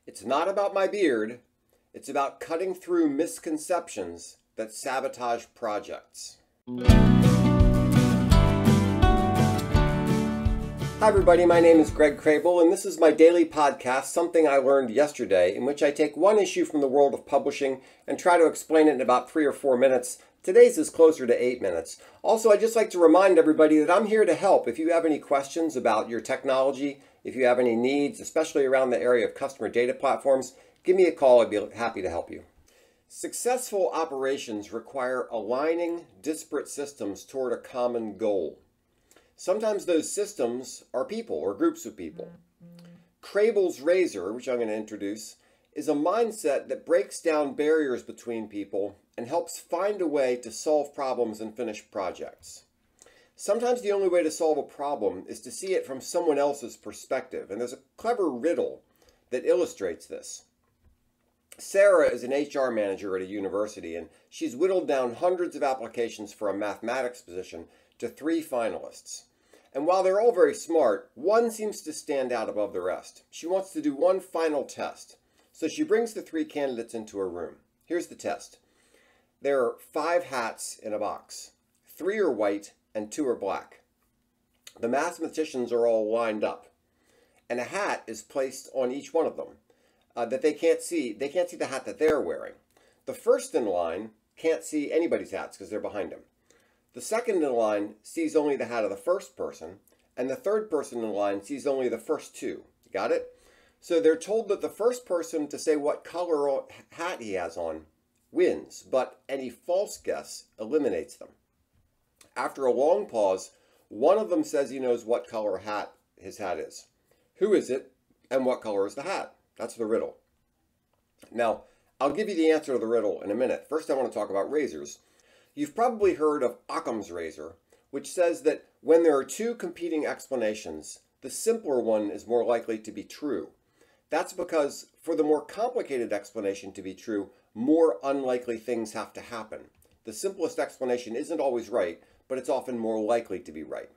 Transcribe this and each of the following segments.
It's not about my beard. It's about cutting through misconceptions that sabotage projects. Hi everybody, my name is Krehbiel, and this is my daily podcast, Something I Learned Yesterday, in which I take one issue from the world of publishing and try to explain it in about 3 or 4 minutes. Today's is closer to 8 minutes. Also, I'd just like to remind everybody that I'm here to help. If you have any questions about your technology, if you have any needs, especially around the area of customer data platforms, give me a call. I'd be happy to help you. Successful operations require aligning disparate systems toward a common goal. Sometimes those systems are people or groups of people. Krehbiel's razor, which I'm going to introduce, is a mindset that breaks down barriers between people and helps find a way to solve problems and finish projects. Sometimes the only way to solve a problem is to see it from someone else's perspective, and there's a clever riddle that illustrates this. Sarah is an HR manager at a university, and she's whittled down hundreds of applications for a mathematics position to 3 finalists. And while they're all very smart, one seems to stand out above the rest. She wants to do one final test. So she brings the 3 candidates into a room. Here's the test. There are 5 hats in a box. 3 are white and 2 are black. The mathematicians are all lined up, and a hat is placed on each one of them that they can't see. They can't see the hat that they're wearing. The first in line can't see anybody's hats because they're behind him. The second in line sees only the hat of the first person, and the third person in line sees only the first 2. Got it? So they're told that the first person to say what color hat he has on wins, but any false guess eliminates them. After a long pause, one of them says he knows what color hat his hat is. Who is it, and what color is the hat? That's the riddle. Now, I'll give you the answer to the riddle in a minute. First, I want to talk about razors. You've probably heard of Occam's razor, which says that when there are 2 competing explanations, the simpler one is more likely to be true. That's because for the more complicated explanation to be true, more unlikely things have to happen. The simplest explanation isn't always right, but it's often more likely to be right.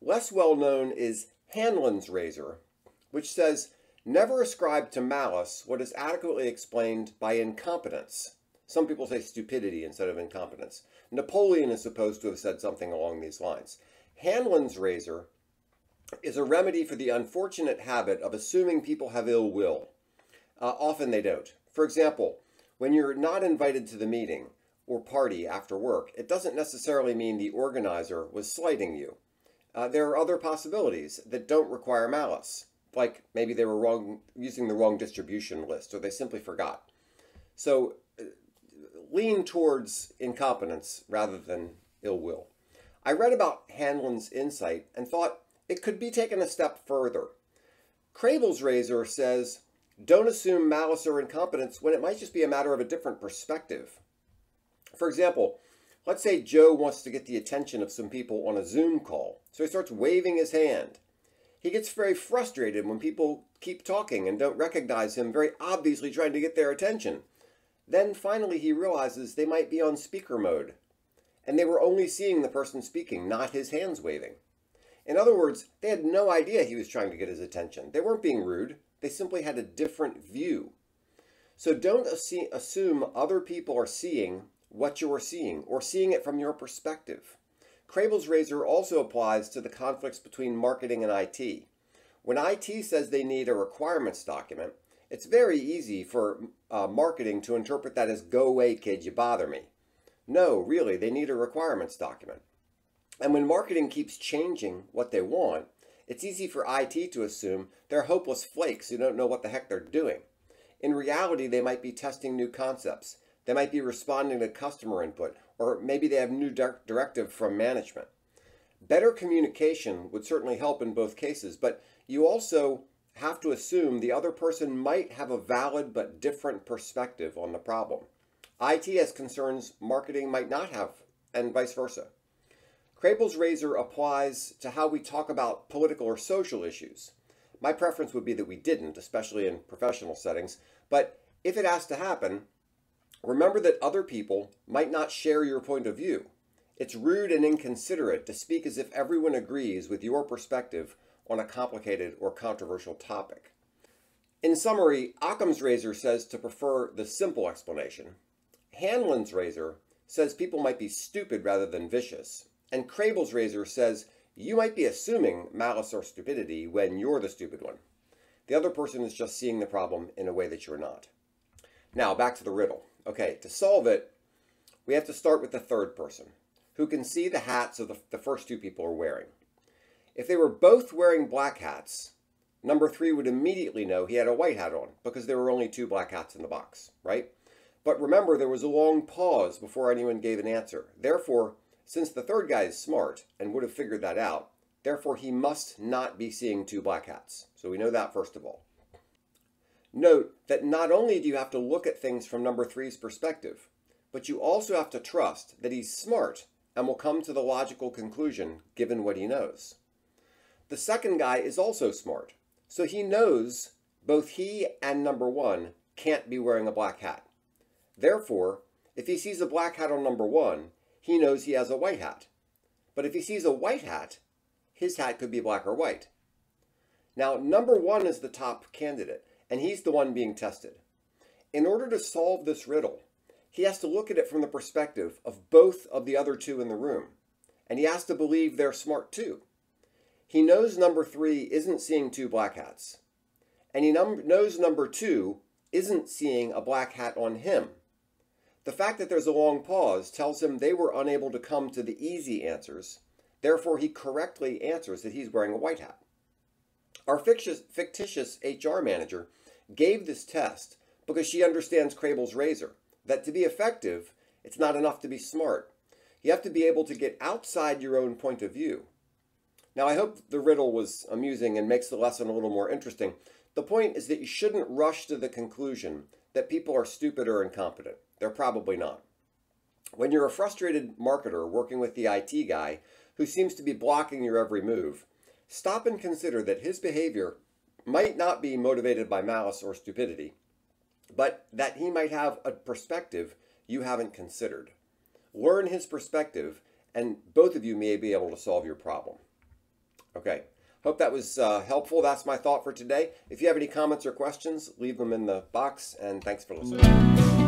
Less well known is Hanlon's razor, which says, never ascribe to malice what is adequately explained by incompetence. Some people say stupidity instead of incompetence. Napoleon is supposed to have said something along these lines. Hanlon's razor is a remedy for the unfortunate habit of assuming people have ill will. Often they don't. For example, when you're not invited to the meeting or party after work, it doesn't necessarily mean the organizer was slighting you. There are other possibilities that don't require malice, like maybe they were using the wrong distribution list, or they simply forgot. So lean towards incompetence rather than ill will. I read about Hanlon's insight and thought it could be taken a step further. Krehbiel's razor says, don't assume malice or incompetence when it might just be a matter of a different perspective. For example, let's say Joe wants to get the attention of some people on a Zoom call, so he starts waving his hand. He gets very frustrated when people keep talking and don't recognize him very obviously trying to get their attention. Then finally he realizes they might be on speaker mode, and they were only seeing the person speaking, not his hands waving. In other words, they had no idea he was trying to get his attention. They weren't being rude. They simply had a different view. So don't assume other people are seeing what you're seeing, or seeing it from your perspective. Krehbiel's razor also applies to the conflicts between marketing and IT. When IT says they need a requirements document, it's very easy for marketing to interpret that as, go away kid, you bother me. No, really, they need a requirements document. And when marketing keeps changing what they want, it's easy for IT to assume they're hopeless flakes who don't know what the heck they're doing. In reality, they might be testing new concepts. They might be responding to customer input, or maybe they have new directive from management. Better communication would certainly help in both cases, but you also have to assume the other person might have a valid but different perspective on the problem. IT has concerns marketing might not have, and vice versa. Krehbiel's razor applies to how we talk about political or social issues. My preference would be that we didn't, especially in professional settings, but if it has to happen, remember that other people might not share your point of view. It's rude and inconsiderate to speak as if everyone agrees with your perspective on a complicated or controversial topic. In summary, Occam's razor says to prefer the simple explanation. Hanlon's razor says people might be stupid rather than vicious. And Krehbiel's razor says you might be assuming malice or stupidity when you're the stupid one. The other person is just seeing the problem in a way that you're not. Now, back to the riddle. Okay, to solve it, we have to start with the third person, who can see the hats of the first two people are wearing. If they were both wearing black hats, number 3 would immediately know he had a white hat on, because there were only 2 black hats in the box, right? But remember, there was a long pause before anyone gave an answer. Therefore, since the third guy is smart and would have figured that out, therefore he must not be seeing 2 black hats. So we know that first of all. Note that not only do you have to look at things from number 3's perspective, but you also have to trust that he's smart and will come to the logical conclusion given what he knows. The second guy is also smart, so he knows both he and number 1 can't be wearing a black hat. Therefore, if he sees a black hat on number 1, he knows he has a white hat. But if he sees a white hat, his hat could be black or white. Now, number 1 is the top candidate, and he's the one being tested. In order to solve this riddle, he has to look at it from the perspective of both of the other 2 in the room, and he has to believe they're smart too. He knows number 3 isn't seeing 2 black hats, and he knows number 2 isn't seeing a black hat on him. The fact that there's a long pause tells him they were unable to come to the easy answers, therefore he correctly answers that he's wearing a white hat. Our fictitious HR manager gave this test because she understands Krehbiel's razor, that to be effective, it's not enough to be smart. You have to be able to get outside your own point of view. Now, I hope the riddle was amusing and makes the lesson a little more interesting. The point is that you shouldn't rush to the conclusion that people are stupid or incompetent. They're probably not. When you're a frustrated marketer working with the IT guy who seems to be blocking your every move, stop and consider that his behavior might not be motivated by malice or stupidity, but that he might have a perspective you haven't considered. Learn his perspective, and both of you may be able to solve your problem. Okay, hope that was helpful. That's my thought for today. If you have any comments or questions, leave them in the box, and thanks for listening.